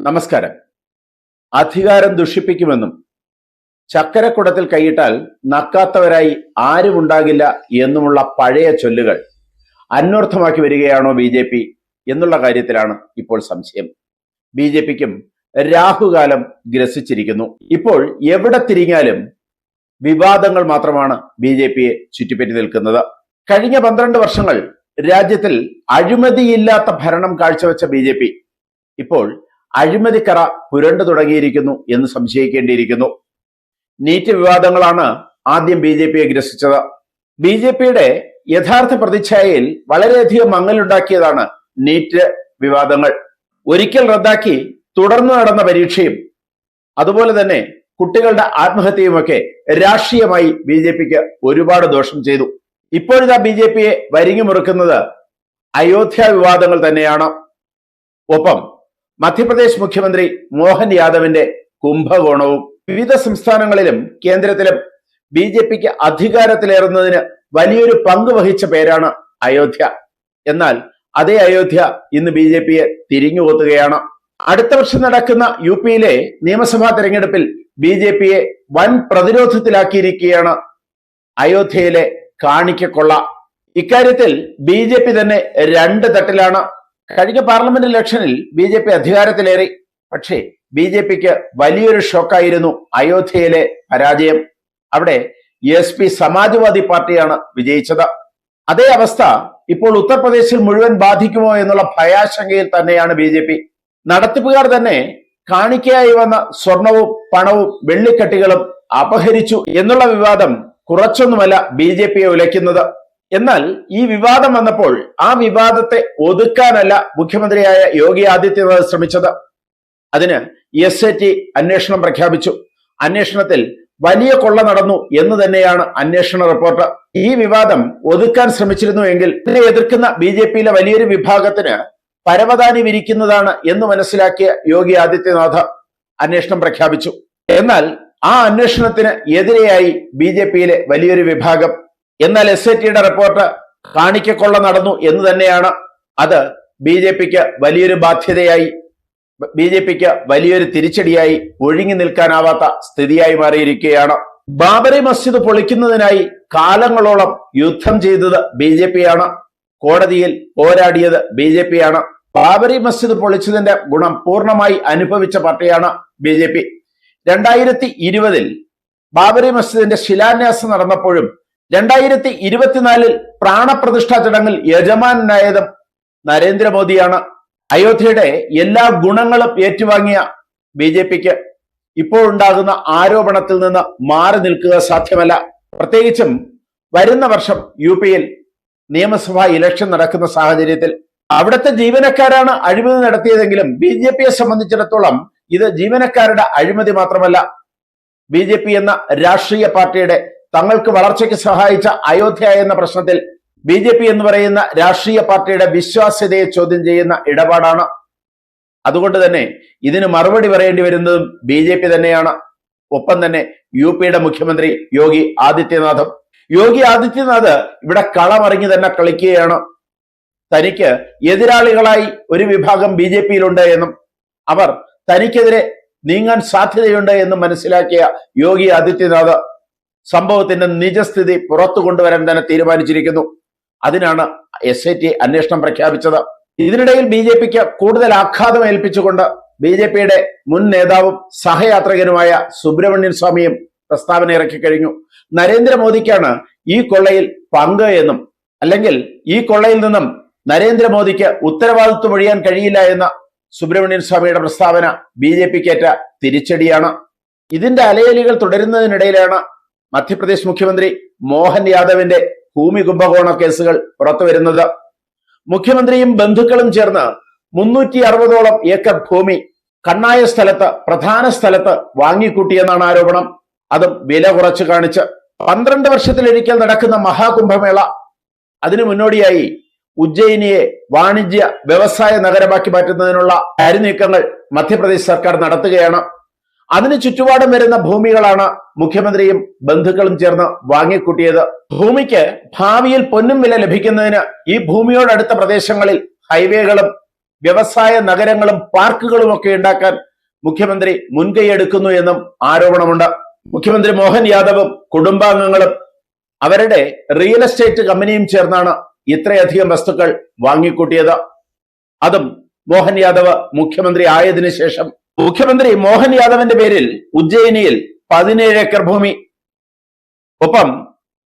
നമസ്കാരം. അധികാരം ദുഷിപ്പിക്കുമെന്നും ചക്കരക്കുടത്തിൽ കൈയിട്ടാൽ നക്കാത്തവരായി ആരുമുണ്ടാകില്ല എന്നുമുള്ള പഴയ ചൊല്ലുകൾ അന്വർത്ഥമാക്കി വരികയാണോ ബി എന്നുള്ള കാര്യത്തിലാണ് ഇപ്പോൾ സംശയം. ബി രാഹുകാലം ഗ്രസിച്ചിരിക്കുന്നു. ഇപ്പോൾ എവിടെ തിരിഞ്ഞാലും വിവാദങ്ങൾ മാത്രമാണ് ബി ചുറ്റിപ്പറ്റി നിൽക്കുന്നത്. കഴിഞ്ഞ 12 വർഷങ്ങൾ രാജ്യത്തിൽ അഴിമതിയില്ലാത്ത ഭരണം കാഴ്ചവെച്ച ബി ഇപ്പോൾ അഴിമതിക്കറ പുരണ്ടു തുടങ്ങിയിരിക്കുന്നു എന്ന് സംശയിക്കേണ്ടിയിരിക്കുന്നു. നീറ്റ് വിവാദങ്ങളാണ് ആദ്യം ബി ഗ്രസിച്ചത്. ബി യഥാർത്ഥ പ്രതിച്ഛായയിൽ വളരെയധികം മങ്ങലുണ്ടാക്കിയതാണ് നീറ്റ് വിവാദങ്ങൾ. ഒരിക്കൽ റദ്ദാക്കി തുടർന്നു നടന്ന പരീക്ഷയും അതുപോലെ തന്നെ കുട്ടികളുടെ ആത്മഹത്യയുമൊക്കെ രാഷ്ട്രീയമായി ബി ഒരുപാട് ദോഷം ചെയ്തു. ഇപ്പോഴിതാ ബി വരിഞ്ഞു മുറുക്കുന്നത് അയോധ്യ വിവാദങ്ങൾ തന്നെയാണ്. ഒപ്പം മധ്യപ്രദേശ് മുഖ്യമന്ത്രി മോഹൻ യാദവിന്റെ കുംഭകോണവും. വിവിധ സംസ്ഥാനങ്ങളിലും കേന്ദ്രത്തിലും ബി അധികാരത്തിലേറുന്നതിന് വലിയൊരു പങ്ക് വഹിച്ച പേരാണ് അയോധ്യ. എന്നാൽ അതേ അയോധ്യ ഇന്ന് ബി തിരിഞ്ഞുകൊത്തുകയാണ്. അടുത്ത വർഷം നടക്കുന്ന യുപിയിലെ നിയമസഭാ തെരഞ്ഞെടുപ്പിൽ ബി വൻ പ്രതിരോധത്തിലാക്കിയിരിക്കുകയാണ് അയോധ്യയിലെ കാണിക്കക്കൊള്ള. ഇക്കാര്യത്തിൽ ബി തന്നെ 2 തട്ടിലാണ്. കഴിഞ്ഞ പാർലമെന്റ് ഇലക്ഷനിൽ ബി അധികാരത്തിലേറി. പക്ഷേ ബി വലിയൊരു ഷോക്കായിരുന്നു അയോധ്യയിലെ പരാജയം. അവിടെ SP സമാജ്വാദി പാർട്ടിയാണ് വിജയിച്ചത്. അതേ അവസ്ഥ ഇപ്പോൾ ഉത്തർപ്രദേശിൽ മുഴുവൻ ബാധിക്കുമോ എന്നുള്ള ഭയാശങ്കയിൽ തന്നെയാണ് ബി നടത്തിപ്പുകാർ തന്നെ കാണിക്കയായി വന്ന സ്വർണവും പണവും വെള്ളിക്കട്ടികളും അപഹരിച്ചു എന്നുള്ള വിവാദം കുറച്ചൊന്നുമല്ല ബി ഉലയ്ക്കുന്നത്. എന്നാൽ ഈ വിവാദം വന്നപ്പോൾ ആ വിവാദത്തെ ഒതുക്കാനല്ല മുഖ്യമന്ത്രിയായ യോഗി ആദിത്യനാഥ് ശ്രമിച്ചത്. അതിന് SIT അന്വേഷണം പ്രഖ്യാപിച്ചു. അന്വേഷണത്തിൽ വലിയ കൊള്ള നടന്നു എന്ന് തന്നെയാണ് അന്വേഷണ റിപ്പോർട്ട്. ഈ വിവാദം ഒതുക്കാൻ ശ്രമിച്ചിരുന്നുവെങ്കിൽ ഇതിനെ എതിർക്കുന്ന ബി വലിയൊരു വിഭാഗത്തിന് പരവതാനി വിരിക്കുന്നതാണ് എന്ന് മനസ്സിലാക്കിയ യോഗി ആദിത്യനാഥ് അന്വേഷണം പ്രഖ്യാപിച്ചു. എന്നാൽ ആ അന്വേഷണത്തിന് എതിരെയായി ബി വലിയൊരു വിഭാഗം. എന്നാൽ SITയുടെ റിപ്പോർട്ട് കാണിക്കക്കൊള്ള നടന്നു എന്ന് തന്നെയാണ്. അത് ബി വലിയൊരു ബാധ്യതയായി, ബി വലിയൊരു തിരിച്ചടിയായി, ഒഴിഞ്ഞു നിൽക്കാനാവാത്ത സ്ഥിതിയായി മാറിയിരിക്കുകയാണ്. ബാബറി മസ്ജിദ് പൊളിക്കുന്നതിനായി കാലങ്ങളോളം യുദ്ധം ചെയ്തത് ബി ആണ്. കോടതിയിൽ പോരാടിയത് ബി ആണ്. ബാബറി മസ്ജിദ് പൊളിച്ചതിന്റെ ഗുണം പൂർണ്ണമായി അനുഭവിച്ച പാർട്ടിയാണ് ബി 2020 ബാബറി മസ്ജിദിന്റെ ശിലാന്യാസം നടന്നപ്പോഴും 2024 പ്രാണപ്രതിഷ്ഠാ ചടങ്ങിൽ യജമാനായതും നരേന്ദ്രമോദിയാണ്. അയോധ്യയുടെ എല്ലാ ഗുണങ്ങളും ഏറ്റുവാങ്ങിയ ബി ഇപ്പോഴുണ്ടാകുന്ന ആരോപണത്തിൽ നിന്ന് മാറി നിൽക്കുക സാധ്യമല്ല. പ്രത്യേകിച്ചും വരുന്ന വർഷം യുപിയിൽ നിയമസഭാ ഇലക്ഷൻ നടക്കുന്ന സാഹചര്യത്തിൽ അവിടുത്തെ ജീവനക്കാരാണ് അഴിമതി നടത്തിയതെങ്കിലും ബി സംബന്ധിച്ചിടത്തോളം ഇത് ജീവനക്കാരുടെ അഴിമതി മാത്രമല്ല. ബി എന്ന രാഷ്ട്രീയ പാർട്ടിയുടെ തങ്ങൾക്ക് വളർച്ചയ്ക്ക് സഹായിച്ച അയോധ്യ എന്ന പ്രശ്നത്തിൽ ബി എന്ന് പറയുന്ന രാഷ്ട്രീയ പാർട്ടിയുടെ വിശ്വാസ്യതയെ ചോദ്യം ചെയ്യുന്ന ഇടപാടാണ്. അതുകൊണ്ട് തന്നെ ഇതിന് മറുപടി പറയേണ്ടി വരുന്നതും ബി തന്നെയാണ്. ഒപ്പം തന്നെ യുപിയുടെ മുഖ്യമന്ത്രി യോഗി ആദിത്യനാഥും. യോഗി ആദിത്യനാഥ് ഇവിടെ കളമറിഞ്ഞു തന്നെ കളിക്കുകയാണ്. തനിക്ക് എതിരാളികളായി ഒരു വിഭാഗം ബി എന്നും അവർ തനിക്കെതിരെ നീങ്ങാൻ സാധ്യതയുണ്ട് എന്നും മനസ്സിലാക്കിയ യോഗി ആദിത്യനാഥ് സംഭവത്തിന്റെ നിജസ്ഥിതി പുറത്തു കൊണ്ടുവരാൻ തന്നെ തീരുമാനിച്ചിരിക്കുന്നു. അതിനാണ് SIT അന്വേഷണം പ്രഖ്യാപിച്ചത്. ഇതിനിടയിൽ ബി കൂടുതൽ ആഘാതം ഏൽപ്പിച്ചുകൊണ്ട് ബി മുൻ നേതാവും സഹയാത്രികനുമായ സുബ്രഹ്മണ്യൻ സ്വാമിയും പ്രസ്താവന ഇറക്കി കഴിഞ്ഞു. നരേന്ദ്രമോദിക്കാണ് ഈ കൊള്ളയിൽ പങ്ക് എന്നും, അല്ലെങ്കിൽ ഈ കൊള്ളയിൽ നിന്നും നരേന്ദ്രമോദിക്ക് ഉത്തരവാദിത്വം ഒഴിയാൻ കഴിയില്ല എന്ന സുബ്രഹ്മണ്യൻ സ്വാമിയുടെ പ്രസ്താവന ബി ഏറ്റ തിരിച്ചടിയാണ്. ഇതിന്റെ അലയലികൾ തുടരുന്നതിനിടയിലാണ് മധ്യപ്രദേശ് മുഖ്യമന്ത്രി മോഹൻ യാദവിന്റെ ഭൂമി കുംഭകോണ കേസുകൾ പുറത്തു വരുന്നത്. മുഖ്യമന്ത്രിയും ബന്ധുക്കളും ചേർന്ന് 360ഓളം ഏക്കർ ഭൂമി കണ്ണായ സ്ഥലത്ത്, പ്രധാന സ്ഥലത്ത് വാങ്ങിക്കൂട്ടിയെന്നാണ് ആരോപണം. അതും വില കുറച്ച് കാണിച്ച്. 12 വർഷത്തിലൊരിക്കൽ നടക്കുന്ന മഹാകുംഭമേള, അതിനു മുന്നോടിയായി ഉജ്ജയിനിയെ വാണിജ്യ വ്യവസായ നഗരമാക്കി മാറ്റുന്നതിനുള്ള കരുനീക്കങ്ങൾ മധ്യപ്രദേശ് സർക്കാർ നടത്തുകയാണ്. അതിന് ചുറ്റുപാടും വരുന്ന ഭൂമികളാണ് മുഖ്യമന്ത്രിയും ബന്ധുക്കളും ചേർന്ന് വാങ്ങിക്കൂട്ടിയത്. ഭൂമിക്ക് ഭാവിയിൽ പൊന്നും വില ലഭിക്കുന്നതിന് ഈ ഭൂമിയോടടുത്ത പ്രദേശങ്ങളിൽ ഹൈവേകളും വ്യവസായ നഗരങ്ങളും പാർക്കുകളും ഒക്കെ ഉണ്ടാക്കാൻ മുഖ്യമന്ത്രി മുൻകൈയെടുക്കുന്നു എന്നും ആരോപണമുണ്ട്. മുഖ്യമന്ത്രി മോഹൻ യാദവും കുടുംബാംഗങ്ങളും അവരുടെ റിയൽ എസ്റ്റേറ്റ് കമ്പനിയും ചേർന്നാണ് ഇത്രയധികം വസ്തുക്കൾ വാങ്ങിക്കൂട്ടിയത്. അതും മോഹൻ യാദവ് മുഖ്യമന്ത്രി ആയതിനു ശേഷം. മുഖ്യമന്ത്രി മോഹൻ യാദവിന്റെ പേരിൽ ഉജ്ജയിനിയിൽ 17 ഏക്കർ ഭൂമി, ഒപ്പം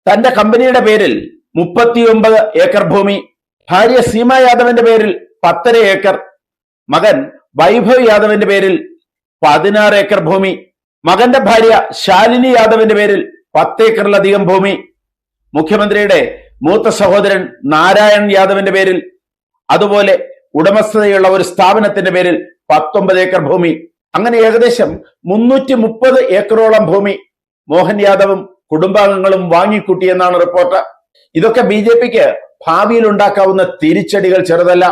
തന്റെ കമ്പനിയുടെ പേരിൽ 39 ഏക്കർ ഭൂമി, ഭാര്യ സീമ യാദവിന്റെ പേരിൽ 10.5 ഏക്കർ, മകൻ വൈഭവ് യാദവിന്റെ പേരിൽ 16 ഏക്കർ ഭൂമി, മകന്റെ ഭാര്യ ശാലിനി യാദവിന്റെ പേരിൽ 10 ഏക്കറിലധികം ഭൂമി, മുഖ്യമന്ത്രിയുടെ മൂത്ത സഹോദരൻ നാരായൺ യാദവിന്റെ പേരിൽ, അതുപോലെ ഉടമസ്ഥതയുള്ള ഒരു സ്ഥാപനത്തിന്റെ പേരിൽ 19 ഏക്കർ ഭൂമി. അങ്ങനെ ഏകദേശം 330 ഏക്കറോളം ഭൂമി മോഹൻ യാദവും കുടുംബാംഗങ്ങളും വാങ്ങിക്കൂട്ടിയെന്നാണ് റിപ്പോർട്ട്. ഇതൊക്കെ BJPക്ക് ഭാവിയിൽ ഉണ്ടാക്കാവുന്ന തിരിച്ചടികൾ ചെറുതല്ല.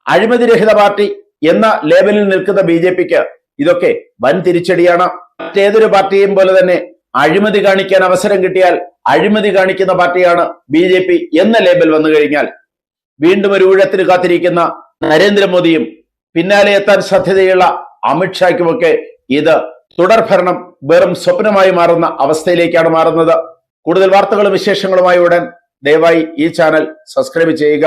അഴിമതിരഹിത പാർട്ടി എന്ന ലേബലിൽ നിൽക്കുന്ന BJPക്ക് ഇതൊക്കെ വൻ തിരിച്ചടിയാണ്. മറ്റേതൊരു പാർട്ടിയും പോലെ തന്നെ അഴിമതി കാണിക്കാൻ അവസരം കിട്ടിയാൽ അഴിമതി കാണിക്കുന്ന പാർട്ടിയാണ് BJP എന്ന ലേബൽ വന്നു കഴിഞ്ഞാൽ വീണ്ടും ഒരു ഊഴത്തിന് കാത്തിരിക്കുന്ന നരേന്ദ്രമോദിയും പിന്നാലെ എത്താൻ സാധ്യതയുള്ള അമിത്ഷായ്ക്കുമൊക്കെ ഇത് തുടർഭരണം വെറും സ്വപ്നമായി മാറുന്ന അവസ്ഥയിലേക്കാണ് മാറുന്നത്. കൂടുതൽ വാർത്തകളും വിശേഷങ്ങളുമായി ഉടൻ ദയവായി ഈ ചാനൽ സബ്സ്ക്രൈബ് ചെയ്യുക.